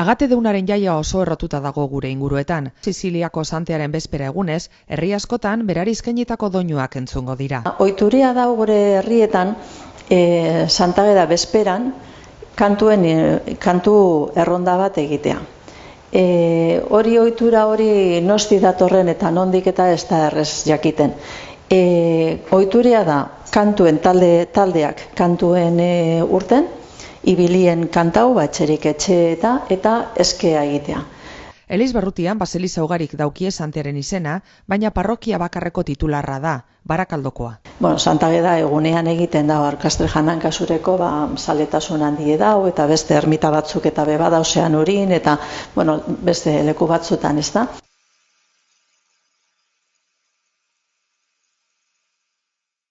Agate deunaren jaia oso errotuta dago gure inguruetan. Siziliako santearen bezpera egunez, herri askotan berari eskainitako doinuak entzungo dira. Ohituria da gure herrietan Santageda bezperan kantu erronda bat egitea. Hori ohitura hori nosti datorren eta nondik eta ez da errez jakiten. Ohituria da kantuen taldeak kantuen urten, ibilien kantau batxerik etxeeta eta eskea egitea. Elizbarrutian baseliza ugarik daukie santearen izena, baina parrokia bakarreko titularra da, Barakaldokoa. Santageda egunean egiten da Arkastre Janan kasureko zaletasun handie dau eta beste ermita batzuk eta bebada osean urin eta beste leku batzutan, ez da.